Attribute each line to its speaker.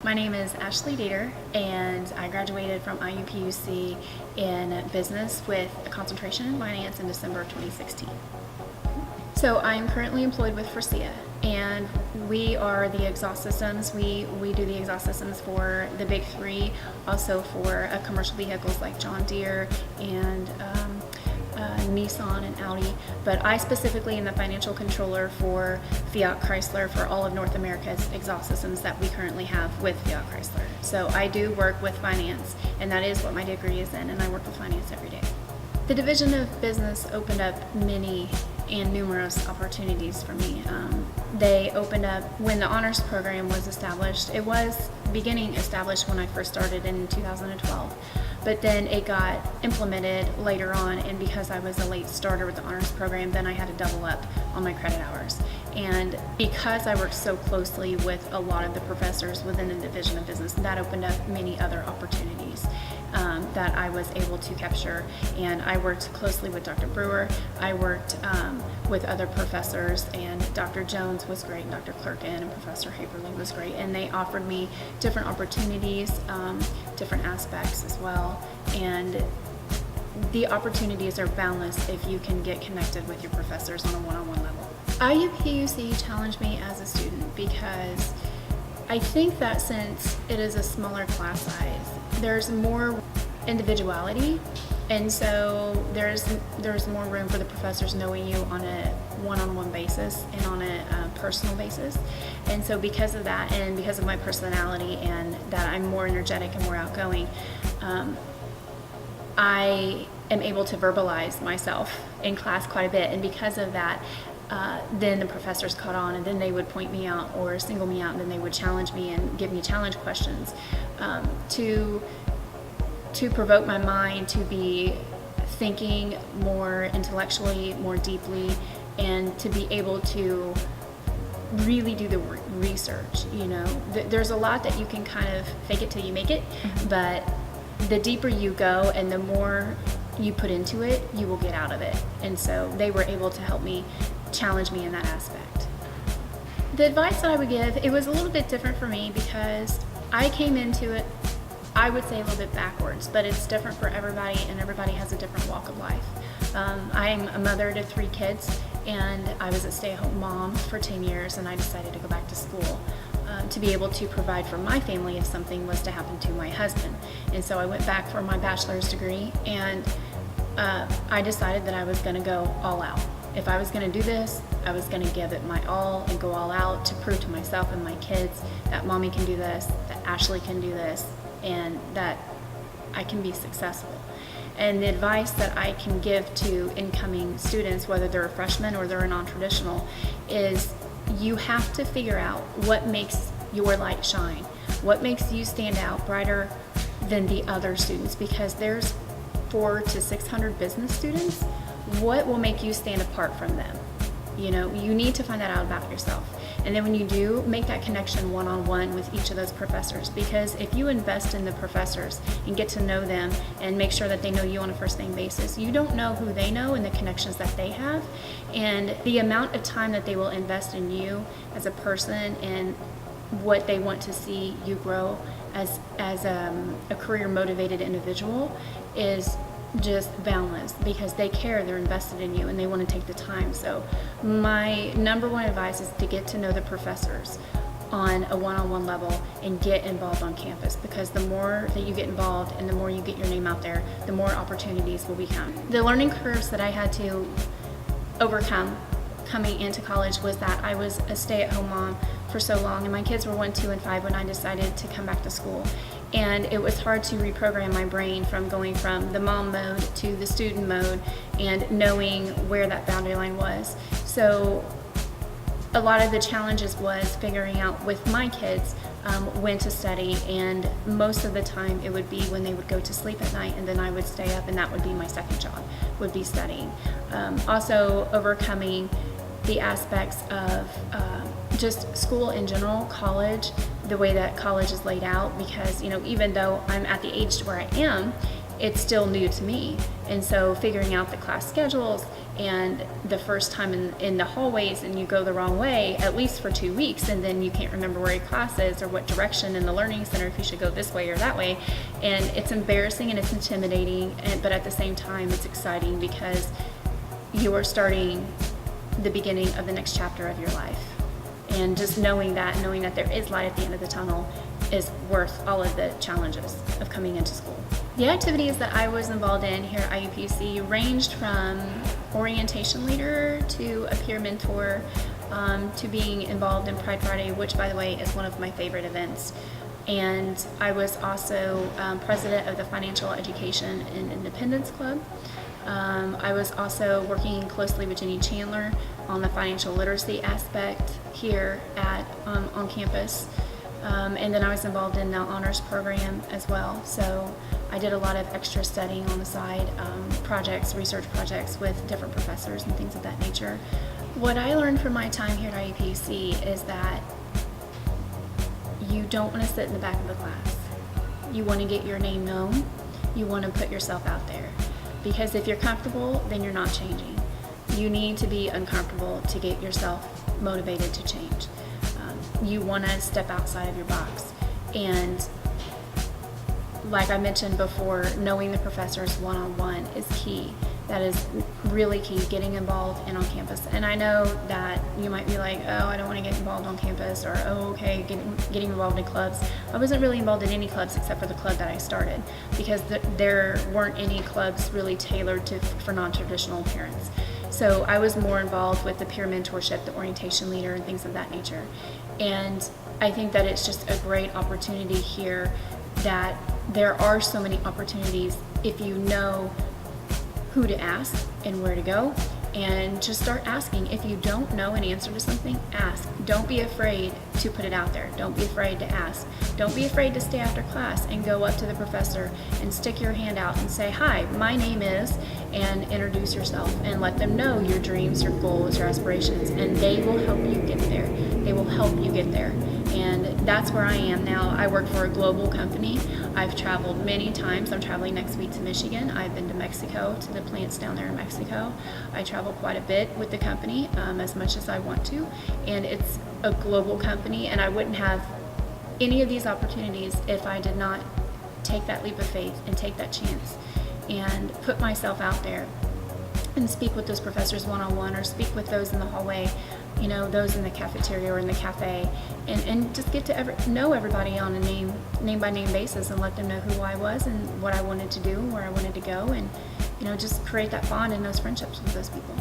Speaker 1: My name is Ashley Dieter, and I graduated from IUPUC in business with a concentration in finance in December of 2016. So I'm currently employed with Forcia, and we are the exhaust systems. We do the exhaust systems for the big three, also for commercial vehicles like John Deere and Nissan and Audi, but I specifically am the financial controller for Fiat Chrysler for all of North America's exhaust systems that we currently have with Fiat Chrysler. So I do work with finance, and that is what my degree is in, and I work with finance every day. The division of business opened up many and numerous opportunities for me. They opened up when the honors program was established. It was established when I first started in 2012. But then it got implemented later on, and because I was a late starter with the honors program, then I had to double up on my credit hours. And because I worked so closely with a lot of the professors within the division of business, that opened up many other opportunities that I was able to capture. And I worked closely with Dr. Brewer. I worked with other professors, and Dr. Jones was great, and Dr. Clerkin and Professor Haberly was great, and they offered me different opportunities, different aspects as well. And the opportunities are boundless if you can get connected with your professors on a one-on-one level. IUPUC challenged me as a student because I think that since it is a smaller class size, there's more individuality, and so there's more room for the professors knowing you on a one-on-one basis and on a personal basis. And so because of that, and because of my personality and that I'm more energetic and more outgoing, I am able to verbalize myself in class quite a bit. And because of that, then the professors caught on, and then they would point me out or single me out, and then they would challenge me and give me challenge questions to provoke my mind to be thinking more intellectually, more deeply, and to be able to really do the research. You know, there's a lot that you can kind of fake it till you make it, but the deeper you go and the more you put into it, you will get out of it. And so they were able to help me, challenge me in that aspect. The advice that I would give, it was a little bit different for me because I came into it, I would say a little bit backwards, but it's different for everybody, and everybody has a different walk of life. I'm a mother to 3 kids, and I was a stay-at-home mom for 10 years, and I decided to go back to school to be able to provide for my family if something was to happen to my husband. And so I went back for my bachelor's degree, and I decided that I was going to go all out. If I was going to do this, I was going to give it my all and go all out to prove to myself and my kids that mommy can do this, that Ashley can do this, and that I can be successful. And the advice that I can give to incoming students, whether they're a freshman or they're a non-traditional, is you have to figure out what makes your light shine, what makes you stand out brighter than the other students, because there's 400 to 600 business students. What will make you stand apart from them? You know, you need to find that out about yourself. And then when you do, make that connection one-on-one with each of those professors, because if you invest in the professors and get to know them and make sure that they know you on a first-name basis, you don't know who they know and the connections that they have, and the amount of time that they will invest in you as a person and what they want to see you grow as a career-motivated individual is just boundless, because they care, they're invested in you, and they want to take the time. So my number one advice is to get to know the professors on a one-on-one level and get involved on campus, because the more that you get involved and the more you get your name out there, the more opportunities will become. The learning curves that I had to overcome coming into college was that I was a stay-at-home mom for so long, and my kids were 1, 2, and 5 when I decided to come back to school. And it was hard to reprogram my brain from going from the mom mode to the student mode and knowing where that boundary line was. So a lot of the challenges was figuring out with my kids when to study, and most of the time it would be when they would go to sleep at night, and then I would stay up, and that would be my second job, would be studying. Also overcoming the aspects of just school in general, college, the way that college is laid out, because, you know, even though I'm at the age where I am, it's still new to me. And so figuring out the class schedules, and the first time in the hallways and you go the wrong way, at least for 2 weeks, and then you can't remember where your class is or what direction in the learning center, if you should go this way or that way. And it's embarrassing and it's intimidating, but at the same time it's exciting because you are starting the beginning of the next chapter of your life. And just knowing that there is light at the end of the tunnel is worth all of the challenges of coming into school. The activities that I was involved in here at IUPUC ranged from orientation leader to a peer mentor, to being involved in Pride Friday, which, by the way, is one of my favorite events. And I was also president of the Financial Education and Independence Club. I was also working closely with Jenny Chandler on the financial literacy aspect here on campus. And then I was involved in the honors program as well. So I did a lot of extra studying on the side, research projects with different professors and things of that nature. What I learned from my time here at IUPUC is that you don't want to sit in the back of the class. You want to get your name known. You want to put yourself out there. Because if you're comfortable, then you're not changing. You need to be uncomfortable to get yourself motivated to change. You want to step outside of your box. And like I mentioned before, knowing the professors one-on-one is key. That is really key, getting involved and on campus. And I know that you might be like, oh, I don't want to get involved on campus, or oh, okay, getting involved in clubs. I wasn't really involved in any clubs except for the club that I started, because there weren't any clubs really tailored for non-traditional parents. So I was more involved with the peer mentorship, the orientation leader, and things of that nature. And I think that it's just a great opportunity here, that there are so many opportunities if you know who to ask and where to go, and just start asking. If you don't know an answer to something, ask. Don't be afraid to put it out there. Don't be afraid to ask. Don't be afraid to stay after class and go up to the professor and stick your hand out and say, hi, my name is, and introduce yourself and let them know your dreams, your goals, your aspirations, and they will help you get there. They will help you get there. And that's where I am now. I work for a global company. I've traveled many times. I'm traveling next week to Michigan. I've been to Mexico, to the plants down there in Mexico. I travel quite a bit with the company, as much as I want to. And it's a global company, and I wouldn't have any of these opportunities if I did not take that leap of faith and take that chance and put myself out there and speak with those professors one-on-one, or speak with those in the hallway, those in the cafeteria or in the cafe, and just get to know everybody on a name by name basis, and let them know who I was and what I wanted to do, where I wanted to go, and just create that bond and those friendships with those people.